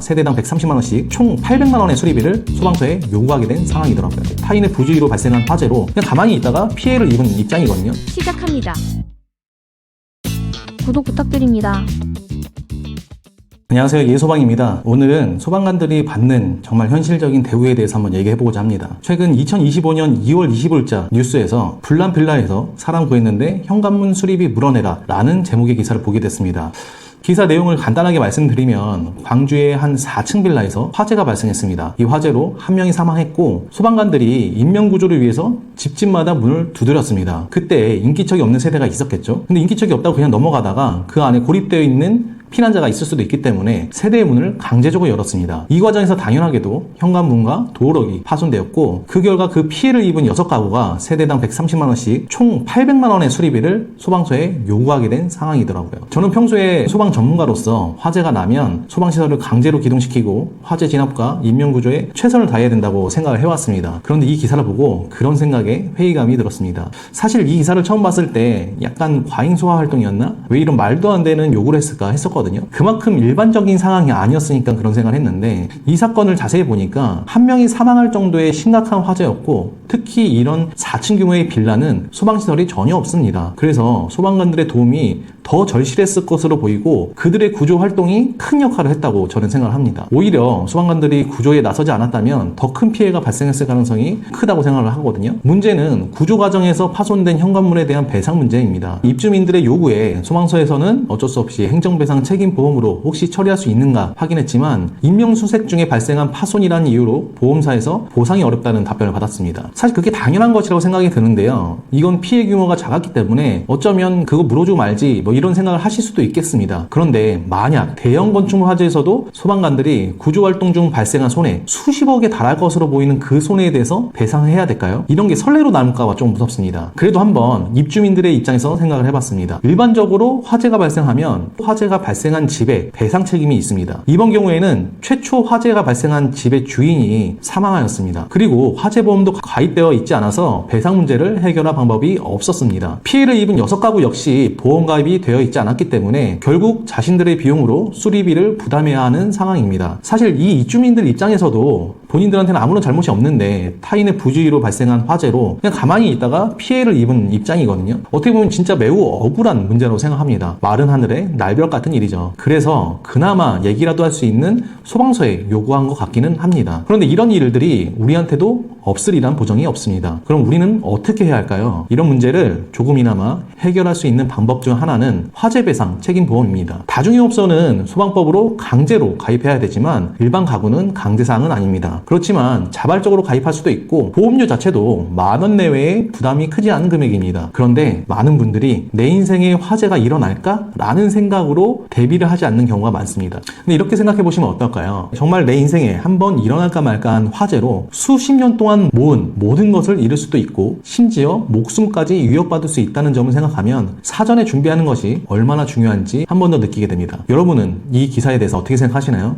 세대당 130만원씩 총 800만원의 수리비를 소방서에 요구하게 된 상황이더라고요. 타인의 부주의로 발생한 화재로 그냥 가만히 있다가 피해를 입은 입장이거든요. 시작합니다. 구독 부탁드립니다. 안녕하세요, 예소방입니다. 오늘은 소방관들이 받는 정말 현실적인 대우에 대해서 한번 얘기해보고자 합니다. 최근 2025년 2월 20일자 뉴스에서 불난 빌라에서 사람 구했는데 현관문 수리비 물어내라 라는 제목의 기사를 보게 됐습니다. 기사 내용을 간단하게 말씀드리면 광주의 한 4층 빌라에서 화재가 발생했습니다. 이 화재로 한 명이 사망했고 소방관들이 인명구조를 위해서 집집마다 문을 두드렸습니다. 그때 인기척이 없는 세대가 있었겠죠. 근데 인기척이 없다고 그냥 넘어가다가 그 안에 고립되어 있는 피난자가 있을 수도 있기 때문에 세대의 문을 강제적으로 열었습니다. 이 과정에서 당연하게도 현관문과 도어록이 파손되었고 그 결과 그 피해를 입은 6가구가 세대당 130만원씩 총 800만원의 수리비를 소방서에 요구하게 된 상황이더라고요. 저는 평소에 소방 전문가로서 화재가 나면 소방시설을 강제로 기동시키고 화재 진압과 인명구조에 최선을 다해야 된다고 생각을 해왔습니다. 그런데 이 기사를 보고 그런 생각에 회의감이 들었습니다. 사실 이 기사를 처음 봤을 때 약간 과잉소화 활동이었나? 왜 이런 말도 안 되는 요구를 했을까 했었거든요. 그만큼 일반적인 상황이 아니었으니까 그런 생각을 했는데 이 사건을 자세히 보니까 한 명이 사망할 정도의 심각한 화재였고 특히 이런 4층 규모의 빌라는 소방시설이 전혀 없습니다. 그래서 소방관들의 도움이 더 절실했을 것으로 보이고 그들의 구조 활동이 큰 역할을 했다고 저는 생각을 합니다. 오히려 소방관들이 구조에 나서지 않았다면 더 큰 피해가 발생했을 가능성이 크다고 생각을 하거든요. 문제는 구조 과정에서 파손된 현관문에 대한 배상 문제입니다. 입주민들의 요구에 소방서에서는 어쩔 수 없이 행정배상 책임보험으로 혹시 처리할 수 있는가 확인했지만 인명수색 중에 발생한 파손이라는 이유로 보험사에서 보상이 어렵다는 답변을 받았습니다. 사실 그게 당연한 것이라고 생각이 드는데요. 이건 피해 규모가 작았기 때문에 어쩌면 그거 물어주고 말지 뭐 이런 생각을 하실 수도 있겠습니다. 그런데 만약 대형 건축물 화재에서도 소방관들이 구조활동 중 발생한 손해 수십억에 달할 것으로 보이는 그 손해에 대해서 배상해야 될까요? 이런 게 선례로 남을까봐 좀 무섭습니다. 그래도 한번 입주민들의 입장에서 생각을 해봤습니다. 일반적으로 화재가 발생하면 화재가 발생한 집에 배상 책임이 있습니다. 이번 경우에는 최초 화재가 발생한 집의 주인이 사망하였습니다. 그리고 화재보험도 가입되어 있지 않아서 배상 문제를 해결할 방법이 없었습니다. 피해를 입은 6가구 역시 보험 가입이 되어 있지 않았기 때문에 결국 자신들의 비용으로 수리비를 부담해야 하는 상황입니다. 사실 이 입주민들 입장에서도 본인들한테는 아무런 잘못이 없는데 타인의 부주의로 발생한 화재로 그냥 가만히 있다가 피해를 입은 입장이거든요. 어떻게 보면 진짜 매우 억울한 문제라고 생각합니다. 마른 하늘에 날벼락 같은 일이죠. 그래서 그나마 얘기라도 할 수 있는 소방서에 요구한 것 같기는 합니다. 그런데 이런 일들이 우리한테도 없으리란 보장이 없습니다. 그럼 우리는 어떻게 해야 할까요? 이런 문제를 조금이나마 해결할 수 있는 방법 중 하나는 화재배상 책임보험입니다. 다중이업소는 소방법으로 강제로 가입해야 되지만 일반 가구는 강제사항은 아닙니다. 그렇지만 자발적으로 가입할 수도 있고 보험료 자체도 10,000원 내외의 부담이 크지 않은 금액입니다. 그런데 많은 분들이 내 인생에 화재가 일어날까? 라는 생각으로 대비를 하지 않는 경우가 많습니다. 근데 이렇게 생각해 보시면 어떨까요? 정말 내 인생에 한번 일어날까 말까한 화재로 수십 년 동안 모은 모든 것을 잃을 수도 있고 심지어 목숨까지 위협받을 수 있다는 점을 생각하면 사전에 준비하는 것이 얼마나 중요한지 한 번 더 느끼게 됩니다. 여러분은 이 기사에 대해서 어떻게 생각하시나요?